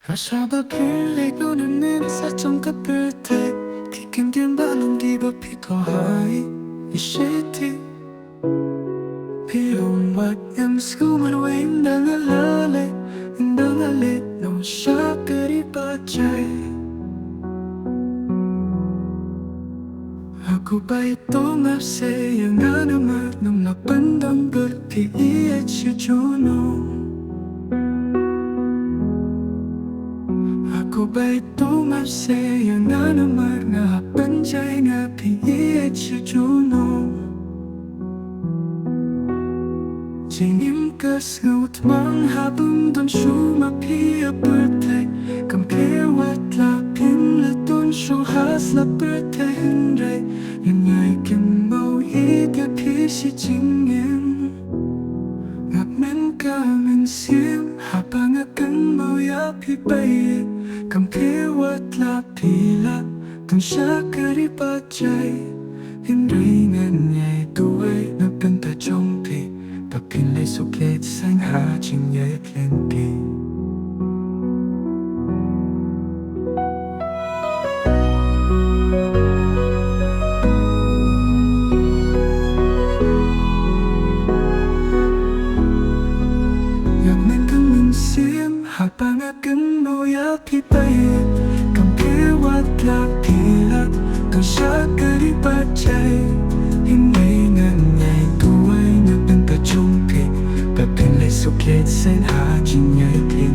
Aşağıda birlikte saçım kapıtı Kikim balon diba pito hai Ishiti Piyong wat yam skuman wa Indangale no siya karipachay Ako ba ito masaya nga naman Nung napandang berti at siya junong Ako ba ito masaya nga naman Nga panjay nga piit siya junong Jingim kas ngut mang habang don shumapi a birthday Compare what la pin la don shu has la birthday hindray Yung ay kim mo higa pi si jingim Ngap men ka men sim habang akan mo ya pi bayi Compare what la pila don siya karipachay Hindray ngan ngay tuway na benta jong pi Papin lay suklet sang ha ching ye plenty Yak men kang min sim habang akan mo ya pi baye Compare what la pila kang siya karipachay Hinay ngan ngay tuway na benta jong pi Papin lay suklet sang ha ching ye plenty